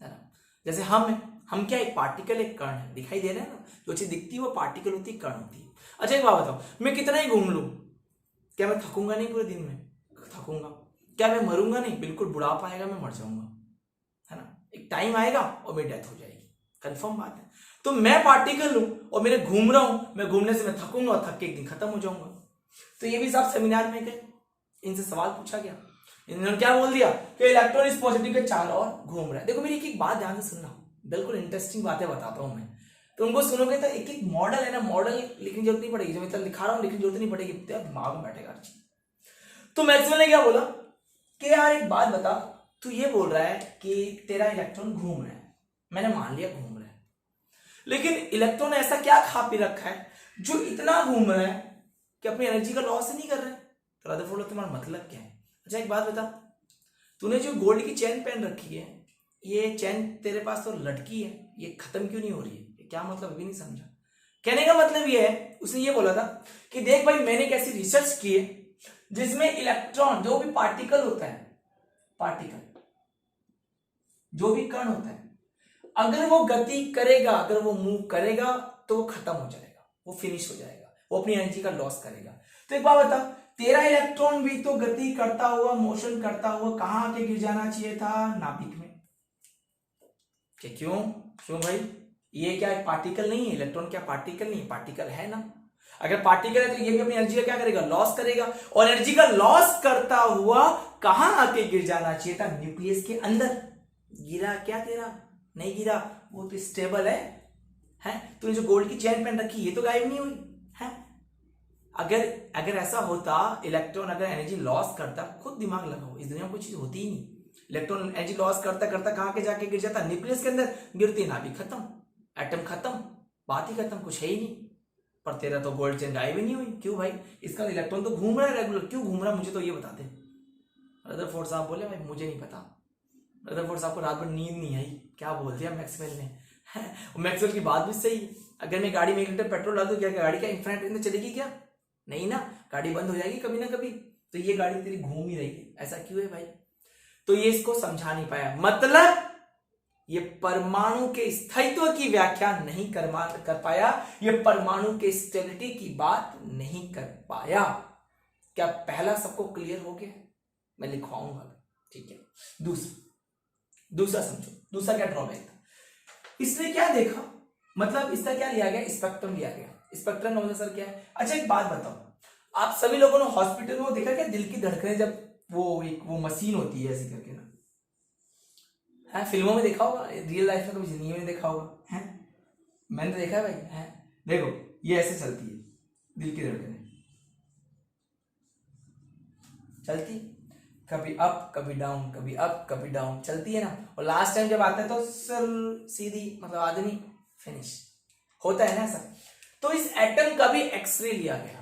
है ना। जैसे हम क्या, एक पार्टिकल एक कण है, दिखाई दे रहा है ना, जो चीज दिखती है वो पार्टिकल होती है, कण होती है। अच्छा एक बात बताओ, मैं कितना ही घूम लूं, क्या मैं थकूंगा नहीं पूरे दिन में, थकूंगा। क्या मैं मरूंगा नहीं, बिल्कुल बुढ़ापा आएगा, मैं मर जाऊंगा, है ना, एक टाइम आएगा और मेरी डेथ हो जाएगी, कंफर्म बात है। तो मैं पार्टिकल हूं और मेरे घूम रहा हूं, मैं घूमने से मैं थकूंगा और थक के एक दिन खत्म हो जाऊंगा। तो ये भी साहब सेमिनार में गए, इनसे सवाल पूछा गया, इन्होंने क्या बोल दिया कि इलेक्ट्रॉन इस पॉजिटिव के चारों ओर घूम रहा है। देखो मेरी एक बात ध्यान से सुनना, बिल्कुल इंटरेस्टिंग बातें बताता हूं मैं, तो उनको सुनोगे तो एक एक मॉडल है ना, मॉडल लिखने की जरूरत नहीं पड़ेगी, जो मैं लिखा रहा हूं लिखने की जरूरत नहीं पड़ेगी, दिमाग में बैठेगा। तो मैक्सवेल ने क्या बोला कि यार एक बात बता, तू ये बोल रहा है कि तेरा इलेक्ट्रॉन घूम रहा है, मैंने मान लिया घूम रहा है, लेकिन इलेक्ट्रॉन ऐसा क्या खा पी रखा है जो इतना घूम रहा है कि अपनी एनर्जी का लॉस नहीं कर रहा है। तो रदरफोर्ड तुम्हारा मतलब क्या है। अच्छा एक बात बता, तूने जो गोल्ड की चेन पहन रखी है, ये चेन तेरे पास तो लटकी है, ये खत्म क्यों नहीं हो रही है, क्या मतलब अभी नहीं समझा। कहने का मतलब ये है, उसने ये बोला था कि देख भाई मैंने एक ऐसी रिसर्च की है जिसमें इलेक्ट्रॉन, जो भी पार्टिकल होता है, पार्टिकल जो भी कण होता है, अगर वो गति करेगा, अगर वो मूव करेगा तो वो खत्म हो जाएगा, वो फिनिश हो जाएगा, वो अपनी एनर्जी का लॉस करेगा। तो एक बात बता, तेरा इलेक्ट्रॉन भी तो गति करता हुआ, मोशन करता हुआ कहां आके गिर जाना चाहिए था, नाभिक में। क्यों क्यों भाई, ये क्या एक पार्टिकल नहीं है, इलेक्ट्रॉन क्या पार्टिकल नहीं है, पार्टिकल है ना। अगर पार्टिकल है तो ये भी अपनी एनर्जी का क्या करेगा, लॉस करेगा, और एनर्जी का लॉस करता हुआ कहां आके गिर जाना चाहिए था, न्यूक्लियस के अंदर। गिरा क्या तेरा? नहीं गिरा, वो तो स्टेबल है? तूने जो गोल्ड की चेन पहन रखी ये तो गायब नहीं हुई है? अगर ऐसा होता, इलेक्ट्रॉन अगर एनर्जी लॉस करता, खुद दिमाग लगाओ, इस दुनिया में कोई चीज होती ही नहीं। इलेक्ट्रॉन एनर्जी लॉस करता करता कहां के जाके गिर जाता? न्यूक्लियस के अंदर। गिरती ना भी खत्म, एटम खत्म, बात ही खत्म, कुछ है ही नहीं। पर तेरा तो गोल्ड चेन गायब ही नहीं हुई, क्यों भाई? इसका इलेक्ट्रॉन तो घूम रहा है रेगुलर, क्यों घूम रहा है मुझे तो ये बता दे। रदरफोर्ड साहब बोले भाई मुझे नहीं पता। रदरफोर्ड साहब को रात भर नींद नहीं आई, क्या बोल दिया मैक्सवेल ने। मैक्सवेल की बात भी सही है। अगर मैं गाड़ी में 1 लीटर पेट्रोल डाल दूं, क्या गाड़ी का इन्फिनिट रेंज में चलेगी क्या? नहीं ना, गाड़ी बंद हो जाएगी कभी ना कभी। तो ये गाड़ी तेरी घूम ही रही है, ऐसा क्यों है भाई? तो ये इसको समझा नहीं पाया, मतलब ये परमाणु के स्थायित्व की व्याख्या नहीं कर पाया, ये परमाणु के स्टेबिलिटी की बात नहीं कर पाया। क्या पहला सबको क्लियर हो गया? मैं लिखवाऊंगा, ठीक है। दूसरा समझो, दूसरा क्या ड्रॉबैक था? इसने क्या देखा, मतलब इसका क्या लिया गया? स्पेक्ट्रम लिया गया। स्पेक्ट्रम मतलब सर क्या है? अच्छा एक बात बताओ, आप सभी लोगों ने हॉस्पिटल में देखा क्या, दिल की धड़कनें जब वो मशीन होती है ऐसी करके ना, है? फिल्मों में देखा होगा, रियल लाइफ में कभी जिंदगी में देखा होगा, है? मैंने तो देखा है भाई, है? देखो ये ऐसे चलती है, दिल की धड़कनें चलती, कभी अप कभी डाउन, कभी अप कभी डाउन चलती है ना। और लास्ट टाइम जब आता है तो सीधी, मतलब आदमी फिनिश होता है ना ऐसा। तो इस एटम का भी एक्सरे लिया गया।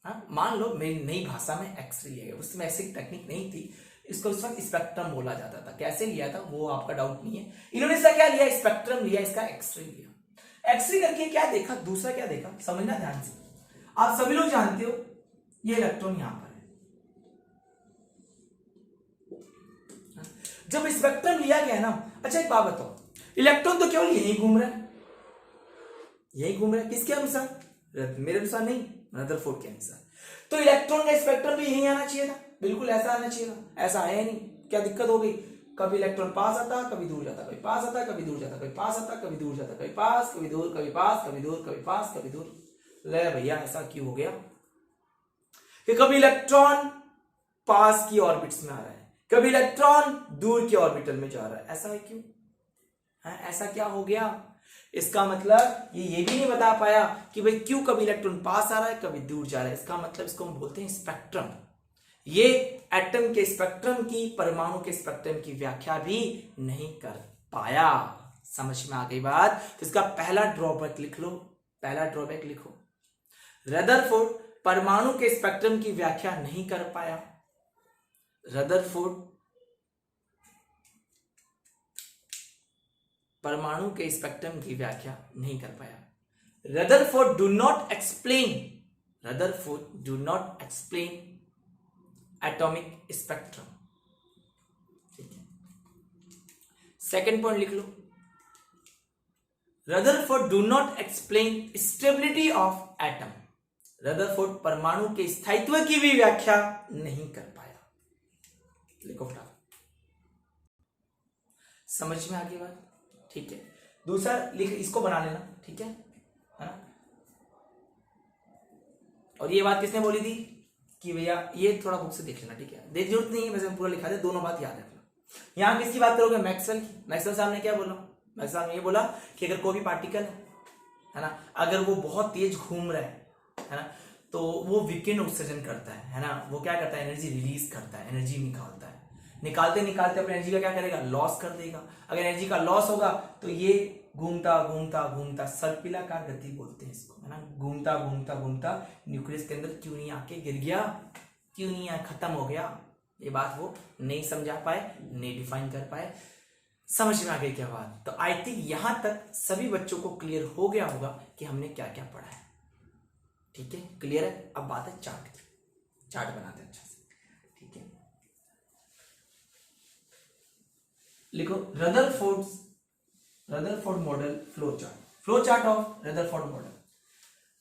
हाँ, मान लो मेरी नई भाषा में एक्सरे लिया गया, उसमें ऐसी टेक्निक नहीं थी, इसको उस वक्त स्पेक्ट्रम बोला जाता था। कैसे लिया था वो आपका डाउट नहीं है। इन्होंने इसका क्या लिया? स्पेक्ट्रम लिया, इसका एक्सरे लिया। एक्सरे करके क्या देखा? दूसरा क्या देखा, समझना ध्यान से। आप सभी लोग जानते हो ये इलेक्ट्रॉन यहां पर है। जब स्पेक्ट्रम लिया गया ना, अच्छा एक बात बताओ, इलेक्ट्रॉन तो केवल यही घूम रहा है, यही घूम रहा है, किसके अनुसार? मेरे अनुसार नहीं, रदरफोर्ड के अनुसार। तो इलेक्ट्रॉन का स्पेक्ट्रम भी यही आना चाहिए था, बिल्कुल ऐसा आना चाहिए था, ऐसा आया नहीं। क्या दिक्कत हो गई? कभी इलेक्ट्रॉन पास आता, कभी दूर जाता, कभी पास आता, कभी दूर जाता, कभी पास आता, कभी दूर जाता, कभी पास, कभी दूर, कभी पास, कभी दूर, कभी पास, कभी दूर। ले भैया ऐसा क्यों हो गया कि कभी इलेक्ट्रॉन पास की ऑर्बिट्स में आ रहा है, कभी इलेक्ट्रॉन दूर के ऑर्बिटल में जा रहा है, ऐसा है क्यों? है ऐसा क्या हो गया? इसका मतलब ये भी नहीं बता पाया कि भाई क्यों कभी इलेक्ट्रॉन पास आ रहा है, कभी दूर जा रहा है। इसका मतलब इसको हम बोलते हैं स्पेक्ट्रम। ये एटम के स्पेक्ट्रम की, परमाणु के स्पेक्ट्रम की व्याख्या भी नहीं कर पाया। समझ में आ गई बात? तो इसका पहला ड्रॉबैक लिख लो, पहला ड्रॉबैक लिखो, रदरफोर्ड परमाणु के स्पेक्ट्रम की व्याख्या नहीं कर पाया। रदरफोर्ड परमाणु के स्पेक्ट्रम की व्याख्या नहीं कर पाया। Rutherford do not explain atomic spectrum. ठीक है, सेकेंड पॉइंट लिख लो, Rutherford do not explain stability of atom. Rutherford परमाणु के स्थायित्व की भी व्याख्या नहीं कर पाया। लिखो फटाफट, समझ में आ गई बात? ठीक है, दूसरा लिख, इसको बना लेना, ठीक है ना? और ये बात किसने बोली थी कि भैया ये थोड़ा बुक से देख लेना, ठीक है? देख जरूरत नहीं है, वैसे पूरा लिखा दे, दोनों बात याद रखना। यहां किसकी बात करोगे? मैक्सवेल की। मैक्सवेल साहब ने क्या बोला? मैक्सवेल साहब ने ये बोला कि अगर कोई भी पार्टिकल है ना, अगर वो बहुत तेज घूम रहा है ना, तो वो वीकेंड उत्सर्जन करता है ना, वो क्या करता है? एनर्जी रिलीज करता है, एनर्जी निकालता है। निकालते निकालते अपनी एनर्जी का क्या करेगा? लॉस कर देगा। अगर एनर्जी का लॉस होगा तो ये घूमता घूमता घूमता, सर्पिलाकार गति बोलते हैं इसको, है ना, घूमता घूमता घूमता न्यूक्लियस के अंदर क्यों नहीं आके गिर गया, क्यों नहीं आया, खत्म हो गया। ये बात वो नहीं समझा पाए, नहीं डिफाइन कर पाए। समझ में आ गई क्या बात? तो आई थिंक यहां तक सभी बच्चों को क्लियर हो गया होगा कि हमने क्या क्या पढ़ा है। ठीक है, क्लियर है? अब बात है चार्ट की। चार्ट बनाते हैं अच्छा से, ठीक है? लिखो Rutherford model flow chart of Rutherford model.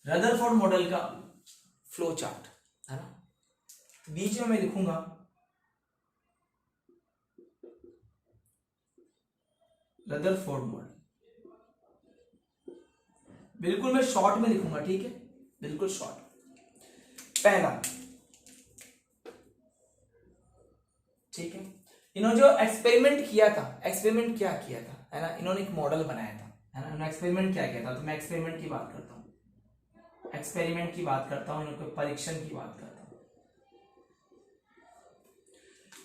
Rutherford model का फ्लो चार्ट है ना, बीच में मैं लिखूंगा रदरफोर्ड मॉडल, बिल्कुल मैं शॉर्ट में लिखूंगा, ठीक है, बिल्कुल शॉर्ट। पहला, ठीक है, इन्होंने जो एक्सपेरिमेंट किया था, एक्सपेरिमेंट क्या किया था, है ना, इन्होंने एक मॉडल बनाया था, है ना, इन्होंने एक्सपेरिमेंट क्या किया था, तो मैं एक्सपेरिमेंट की बात करता हूँ, एक्सपेरिमेंट की बात करता हूँ, इन्होंने परीक्षण की बात करता हूँ।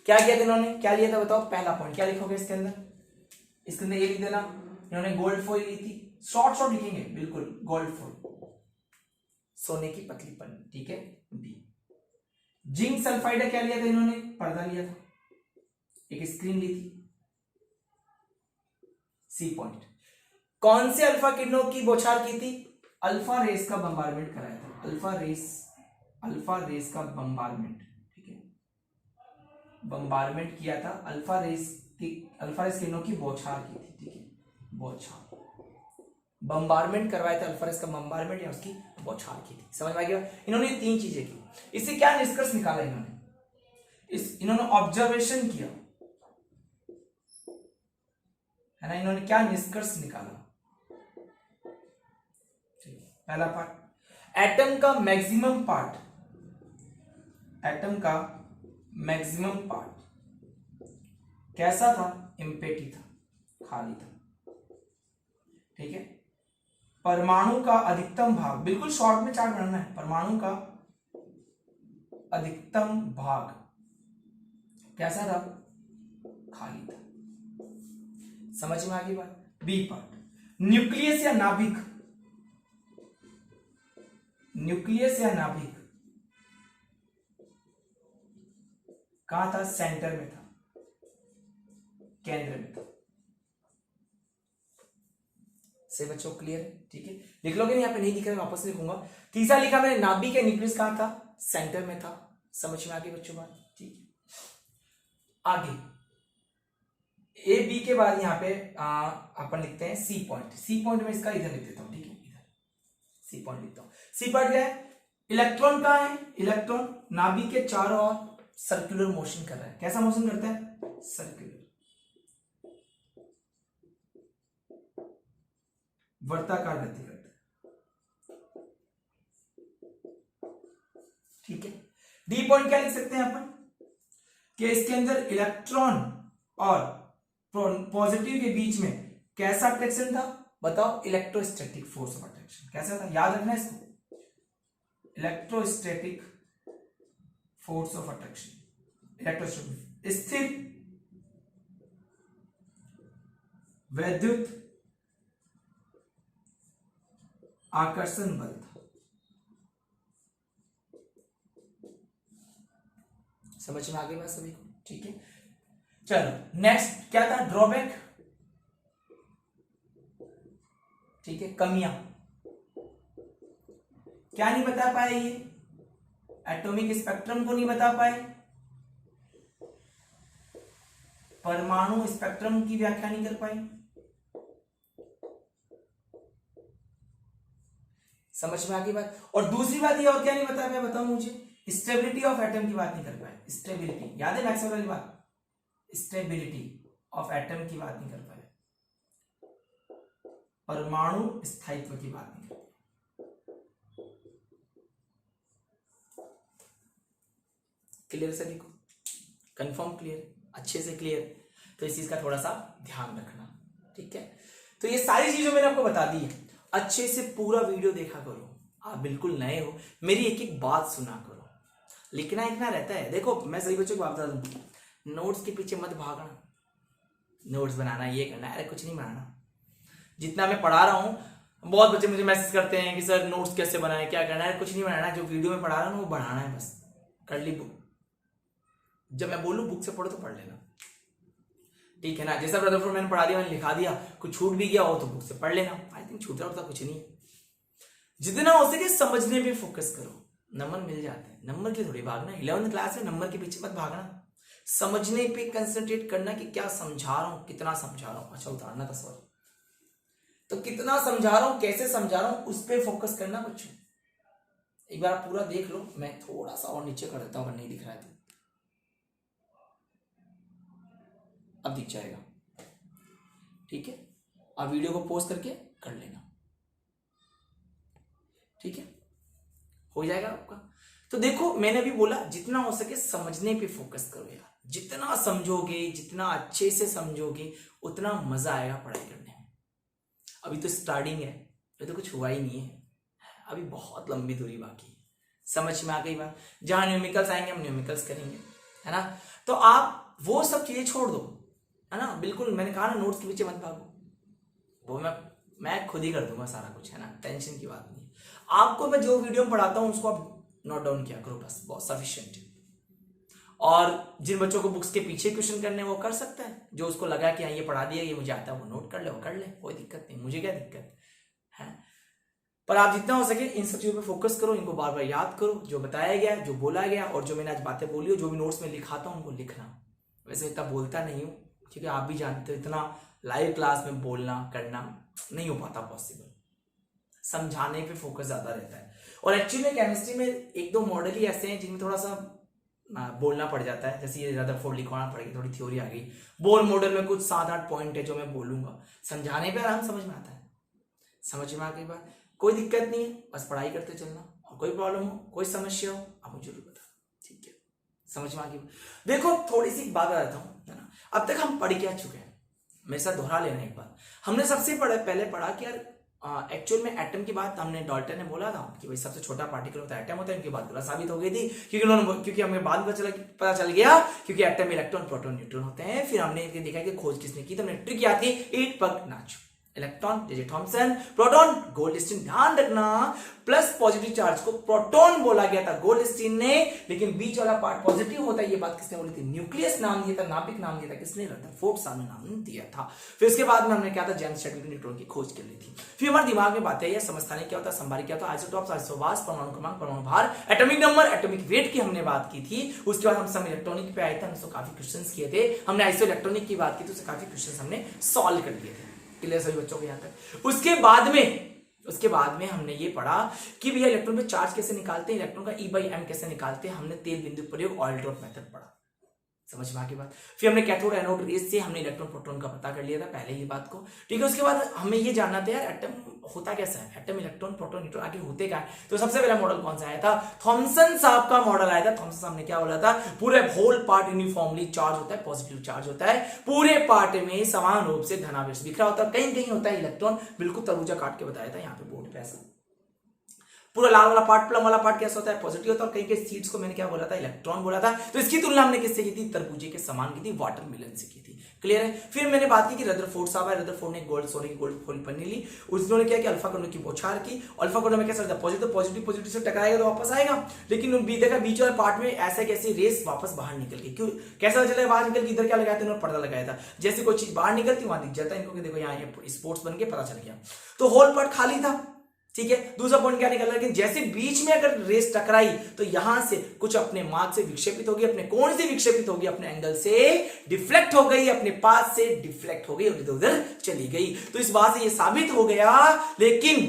क्या किया था इन्होंने, क्या लिया था बताओ, पहला पॉइंट क्या लिखोगे इसके अंदर, इसके अंदर ये लिख देना, इन्होंने गोल्ड फॉइल ली थी, शॉर्ट शॉर्ट लिखेंगे बिल्कुल, गोल्ड फॉइल, सोने की पतली पन्नी, ठीक है, बी। जिंक सल्फाइड क्या लिया था इन्होंने, पर्दा लिया था, एक स्क्रीन ली थी, सी पॉइंट। कौन से अल्फा किरणों की बौछार की थी, अल्फा रेस का बम्बारमेंट कराया था, अल्फा रेस का बम्बारमेंट, ठीक है, बम्बारमेंट किया था, अल्फा रेस किरणों की बौछार की थी, ठीक है, बौछार, बम्बारमेंट करवाया था, अल्फा रेस का बम्बारमेंट या उसकी बौछार की थी। समझ में आ गया, इन्होंने तीन चीजें की। इससे क्या निष्कर्ष निकाला इन्होंने, इन्होंने ऑब्जर्वेशन किया, है ना, इन्होंने क्या निष्कर्ष निकाला, पहला पार्ट, एटम का मैक्सिमम पार्ट, एटम का मैक्सिमम पार्ट कैसा था, एम्प्टी था, खाली था, ठीक है। परमाणु का अधिकतम भाग, बिल्कुल शॉर्ट में चार्ट बनाना है, परमाणु का अधिकतम भाग कैसा था, खाली था। समझ में आ गई बात। बी पार्ट, न्यूक्लियस या नाभिक, न्यूक्लियस या नाभिक कहां था, सेंटर में था, केंद्र में था। से बच्चों क्लियर है, ठीक है, लिख लोगे नहीं, यहाँ पे नहीं लिख रहा, वापस लिखूंगा। तीसरा लिखा मैंने, नाभिक या न्यूक्लियस कहां था, सेंटर में था। समझ में आ गई बच्चों बात, ठीक है। आगे ए बी के बाद यहाँ पे अपन लिखते हैं सी पॉइंट, सी पॉइंट में इसका इधर लिख देता हूं, ठीक है, इधर सी पॉइंट लिखता हूं। सी पॉइंट क्या है, इलेक्ट्रॉन कहां है, इलेक्ट्रॉन नाभिक के चारों ओर सर्कुलर मोशन कर रहा है, कैसा मोशन करता है, सर्कुलर, वर्ताकार गति करता है, ठीक है। डी पॉइंट क्या लिख सकते हैं अपन, कि इसके अंदर इलेक्ट्रॉन और पॉजिटिव के बीच में कैसा अट्रैक्शन था, बताओ, इलेक्ट्रोस्टैटिक फोर्स ऑफ अट्रैक्शन, कैसा था, याद रखना इसको, electrostatic force of attraction, electrostatic, स्थिर वैद्युत आकर्षण बल था। समझ में आ गई बात सभी को, ठीक है। चलो नेक्स्ट क्या था, ड्रॉबैक, ठीक है, कमियां, क्या नहीं बता पाए ये, एटॉमिक स्पेक्ट्रम को नहीं बता पाए, परमाणु स्पेक्ट्रम की व्याख्या नहीं कर पाए। समझ में आ गई बात। और दूसरी बात ये, और क्या नहीं बता पाए, बताओ मुझे, स्टेबिलिटी ऑफ एटम की बात नहीं कर पाए, स्टेबिलिटी, याद है मैक्सवेल वाली बात, स्टेबिलिटी ऑफ एटम की बात नहीं कर पाए, परमाणु स्थायित्व की बात नहीं कर पाए। क्लियर सभी को, कंफर्म क्लियर, अच्छे से क्लियर, तो इस चीज का थोड़ा सा ध्यान रखना, ठीक है। तो ये सारी चीजें मैंने आपको बता दी है, अच्छे से पूरा वीडियो देखा करो, आप बिल्कुल नए हो, मेरी एक एक बात सुना करो, लिखना लिखना रहता है। देखो मैं सभी बच्चों को बता दूं, नोट्स के पीछे मत भागना, नोट्स बनाना ये करना, अरे कुछ नहीं बनाना, जितना मैं पढ़ा रहा हूं, बहुत बच्चे मुझे मैसेज करते हैं कि सर नोट्स कैसे बनाए, क्या करना है, कुछ नहीं बनाना, जो वीडियो में पढ़ा रहा हूं वो बढ़ाना है, बस कर ली बुक, जब मैं बोलूं बुक से पढ़ो तो पढ़ लेना, ठीक है ना। जैसा ब्रदर मैंने पढ़ा दिया, मैंने लिखा दिया, कुछ छूट भी गया हो तो बुक से पढ़ लेना, आई थिंक छूटा उठता कुछ नहीं। जितना हो सके समझने पे फोकस करो, नंबर मिल जाते हैं, नंबर की थोड़ी भागना, 11th क्लास में नंबर के पीछे मत भागना, समझने पे कंसंट्रेट करना कि क्या समझा रहा हूं, कितना समझा रहा हूं, अच्छा उतारना था सॉरी, तो कितना समझा रहा हूं, कैसे समझा रहा हूं, उस पर फोकस करना बच्चों। एक बार पूरा देख लो, मैं थोड़ा सा और नीचे कर देता हूं अगर नहीं दिख रहा है तो, अब दिख जाएगा, ठीक है। आप वीडियो को पॉज करके कर लेना, ठीक है, हो जाएगा आपका। तो देखो मैंने भी बोला जितना हो सके समझने पे फोकस करो यार, जितना समझोगे, जितना अच्छे से समझोगे, उतना मजा आएगा पढ़ाई करने में। अभी तो स्टार्टिंग है, अभी तो कुछ हुआ ही नहीं है, अभी बहुत लंबी दूरी बाकी है। समझ में आ गई बात? जहां न्यूमेरिकल्स आएंगे हम न्यूमेरिकल्स करेंगे, है ना। तो आप वो सब चीजें छोड़ दो, है ना। बिल्कुल मैंने कहा ना, नोट्स के पीछे मत भागो, वो मैं खुद ही कर दूंगा सारा कुछ, है ना, टेंशन की बात नहीं है। आपको मैं जो वीडियो में पढ़ाता हूँ उसको आप नोट डाउन किया करो, बस बहुत सफिशिएंट है। और जिन बच्चों को बुक्स के पीछे क्वेश्चन करने वो कर सकता है, जो उसको लगा कि हाँ ये पढ़ा दिया, ये मुझे आता है, वो नोट कर ले, वो कर ले, कोई दिक्कत नहीं, मुझे क्या दिक्कत है। पर आप जितना हो सके इन सब चीजों पे फोकस करो, इनको बार बार याद करो, जो बताया गया, जो बोला गया, और जो मैंने आज बातें बोली हो, जो भी नोट्स में लिखाता हूँ उनको लिखना। वैसे इतना बोलता नहीं हूँ क्योंकि आप भी जानते हो इतना लाइव क्लास में बोलना करना नहीं हो पाता पॉसिबल, समझाने पे फोकस ज्यादा रहता है। और एक्चुअली केमिस्ट्री में एक दो मॉडल ही ऐसे हैं जिनमें थोड़ा सा बोलना पड़ जाता है, जैसे ये रदरफोर्ड लिखवाना पड़ेगी, थोड़ी थ्योरी आ गई। बोर मॉडल में कुछ 7-8 पॉइंट है जो मैं बोलूंगा, समझाने पे आराम समझ में आता है। समझ में आ गई बात? कोई दिक्कत नहीं है, बस पढ़ाई करते चलना, और कोई प्रॉब्लम हो, कोई समस्या हो, आप मुझे जरूर बता, ठीक है। समझ में आ गई? देखो थोड़ी सी बात बताता हूँ, है ना। अब तक हम पढ़ क्या चुके हैं, मेरे साथ दोहरा लेना एक बार। हमने सबसे पहले पढ़ा कि यार एक्चुअल में एटम की बात हमने डाल्टन ने बोला था कि भाई सबसे छोटा पार्टिकल होता है एटम होता है, इनकी बात गलत साबित हो गई थी क्योंकि हमें बाद में पता चल गया क्योंकि एटम इलेक्ट्रॉन प्रोटॉन न्यूट्रॉन होते हैं। फिर हमने देखा कि खोज किसने की, तो हमने ट्रिक याद की, ईट पग नाचो। Electron J Thomson, proton Goldstein. ध्यान रखना प्लस पॉजिटिव चार्ज को प्रोटॉन बोला गया था गोल्डस्टीन ने, लेकिन बीच वाला पार्ट पॉजिटिव होता है, ये बात किसने बोली थी? न्यूक्लियस नाम दिया था, नाभिक नाम दिया था किसने? रदरफोर्ड साहब ने नाम दिया था। फिर उसके बाद में हमने क्या था, जेम्स चैडविक न्यूट्रॉन की खोज कर ली थी। फिर हमारे दिमाग में बात है ये समस्थानिक क्या होता है, संभारी क्या होता है, आइसोटॉप्स, आइसोबार्स, परमाणु क्रमांक, परमाणु भार, एटॉमिक नंबर, एटॉमिक वेट की हमने बात की थी। उसके बाद हम सब इलेक्ट्रॉनिक पे आए थे, हमने काफी क्वेश्चंस किए थे। हमने आइसो इलेक्ट्रॉनिक की बात की तो काफी क्वेश्चंस हमने सॉल्व कर दिए थे। क्लियर सभी बच्चों को यहां तक? उसके बाद में हमने ये पढ़ा कि भैया इलेक्ट्रॉन पे चार्ज कैसे निकालते हैं, इलेक्ट्रॉन का E/m कैसे निकालते हैं। हमने तेल बिंदु प्रयोग, ऑयल ड्रॉप मेथड पढ़ा। समझ में आ गई बात? फिर हमने कैथोड एनोड रेस से हमने इलेक्ट्रॉन प्रोटॉन का पता कर लिया था पहले ही बात को, ठीक है। उसके बाद हमें ये जानना था यार एटम होता कैसा है, एटम इलेक्ट्रॉन प्रोटॉन न्यूट्रॉन आखिर होते क्या है। तो सबसे पहला मॉडल कौन सा आया था? थॉमसन साहब का मॉडल आया था। थॉमसन साहब ने क्या बोला था? पूरे होल पार्ट यूनिफॉर्मली चार्ज होता है, पॉजिटिव चार्ज होता है, पूरे पार्ट में समान रूप से धनावेश बिखरा होता है, कहीं कहीं होता है इलेक्ट्रॉन। बिल्कुल तरबूजा काट के बताया था यहाँ पे बोर्ड पे ऐसा। पूरा लाल वाला पार्ट, प्लम वाला पार्ट कैसा होता है? पॉजिटिव होता है। और कहीं के सीड्स को मैंने क्या बोला था? इलेक्ट्रॉन बोला था। तो इसकी तुलना हमने किससे की थी? तरबूजे के समान की थी, वाटरमेलन से की थी। क्लियर है? फिर मैंने बात की कि रदरफोर्ड साहब है, रदरफोर्ड ने गोल्ड सोने की गोल्ड फॉइल पन्नी ली, उन्होंने क्या किया? अल्फा कणों की बौछार की। अल्फा कणों में कैसा होता है? पॉजिटिव पॉजिटिव से टकराएगा तो वापस आएगा, लेकिन देखा बीच वाले पार्ट में ऐसे कैसे रेस वापस बाहर निकल गई। क्यों? कैसा चला बाहर निकल के? इधर क्या लगाया था उन्होंने? पर्दा लगाया था। जैसे कोई चीज बाहर निकलती वहां दिख जाता है इनको, देखो यहाँ स्पोर्ट्स बन के पता चल गया। तो होल पार्ट खाली था, ठीक है। दूसरा पॉइंट क्या निकल रहा है? जैसे बीच में अगर रेस टकराई तो यहां से कुछ अपने मार्ग से विक्षेपित होगी, अपने कोण से विक्षेपित होगी, अपने एंगल से डिफ्लेक्ट हो गई, अपने पास से डिफ्लेक्ट हो गई और इधर चली गई। तो इस बात से यह साबित हो गया, लेकिन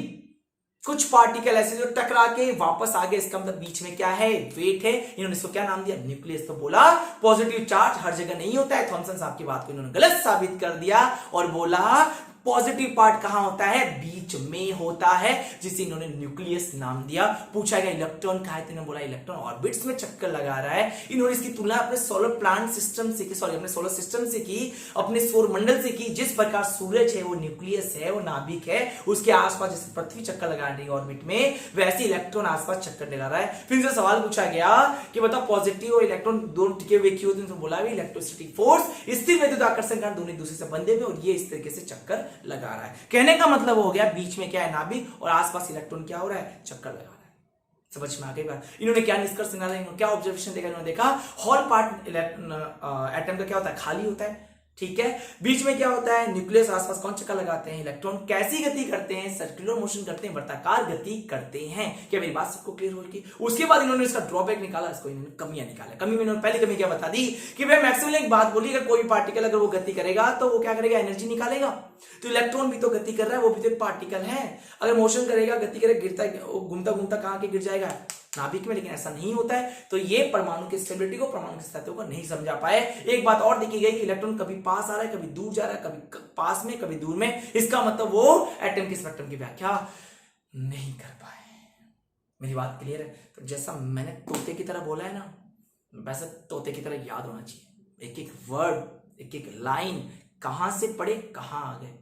कुछ पार्टिकल ऐसे जो टकरा के वापस आ गए, इसका मतलब बीच में क्या है? वेट है। इन्होंने इसको क्या नाम दिया? न्यूक्लियस। तो बोला पॉजिटिव चार्ज हर जगह नहीं होता है। थॉमसन साहब की बात को इन्होंने गलत साबित कर दिया और बोला पॉजिटिव पार्ट कहां होता है? बीच में होता है, जिसे इन्होंने न्यूक्लियस नाम दिया। पूछा गया इलेक्ट्रॉन कहां है, तो इन्होंने बोला इलेक्ट्रॉन ऑर्बिट्स में चक्कर लगा रहा है। इन्होंने इसकी तुलना अपने सोलर प्लांट सिस्टम से की, सॉरी अपने सोलर सिस्टम से की, अपने सौर मंडल से की। जिस प्रकार सूरज है वो न्यूक्लियस है, वो नाभिक है, उसके आसपास जैसे पृथ्वी चक्कर लगा रही है ऑर्बिट में, वैसे इलेक्ट्रॉन आसपास चक्कर लगा रहा है। फिर सवाल पूछा गया कि बताओ पॉजिटिव और इलेक्ट्रॉन दोनों टिके हुए क्यों? तो बोला भी इलेक्ट्रोस्टैटिक फोर्स, स्थिर विद्युत आकर्षण कारण दोनों दूसरे से बंधे हुए और ये इस तरीके से चक्कर लगा रहा है। कहने का मतलब हो गया बीच में क्या है? नाभिक, और आसपास इलेक्ट्रॉन क्या हो रहा है? चक्कर लगा रहा है। समझ में आ गई बात? इन्होंने क्या निष्कर्ष निकाला, इन्होंने क्या ऑब्जर्वेशन देखा? इन्होंने देखा हॉल पार्ट एटम का क्या होता है? खाली होता है, ठीक है। बीच में क्या होता है? न्यूक्लियस, आसपास कौन चक्कर लगाते हैं? इलेक्ट्रॉन। कैसी गति करते हैं? सर्कुलर मोशन करते हैं, वृत्ताकार गति करते हैं। क्या मेरी बात सबको क्लियर होगी? उसके बाद इन्होंने इसका ड्रॉबैक निकाला, इसको इन्होंने कमियां निकाला। कमी में इन्होंने पहली कमी क्या बता दी कि भाई मैक्सवेल ने एक बात बोली, अगर कोई पार्टिकल अगर वो गति करेगा तो वो क्या करेगा? एनर्जी निकालेगा। तो इलेक्ट्रॉन भी तो गति कर रहा है, वो भी तो एक पार्टिकल है। अगर मोशन करेगा, गति करेगा, गिरता घूमता घूमता कहां के गिर जाएगा? नाभिक में। लेकिन ऐसा नहीं होता है। तो ये परमाणु की स्टेबिलिटी को, परमाणु की स्थिति को नहीं समझा पाए। एक बात और देखी गई, इलेक्ट्रॉन कभी पास आ रहा है, कभी दूर जा रहा है, कभी पास में, कभी दूर में। इसका मतलब वो एटम के स्पेक्ट्रम की व्याख्या नहीं कर पाए। मेरी बात क्लियर है? तो जैसा मैंने तोते की तरह बोला है ना, वैसे तोते की तरह याद होना चाहिए। एक एक वर्ड, एक एक लाइन कहां से पढ़े कहां आ गए,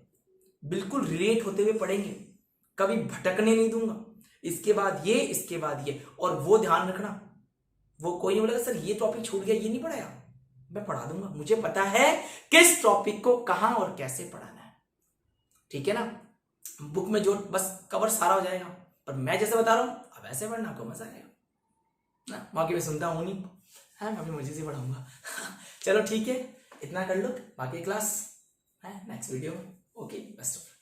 बिल्कुल रिलेट होते हुए पढ़ेंगे, कभी भटकने नहीं दूंगा। इसके बाद ये, इसके बाद ये, और वो ध्यान रखना, वो कोई नहीं बोलेगा सर ये टॉपिक छूट गया, ये नहीं पढ़ाया, मैं पढ़ा दूंगा, मुझे पता है किस टॉपिक को कहां और कैसे पढ़ाना है। ठीक है ना, बुक में जो बस कवर सारा हो जाएगा, पर मैं जैसे बता रहा हूं अब ऐसे पढ़ना, आपको मजा आएगा ना। बाकी मैं सुनता हूं नहीं, हाँ मैं अपनी मर्जी से पढ़ाऊंगा। चलो ठीक है, इतना कर लो, बाकी क्लास है नेक्स्ट वीडियो में। Okay, best of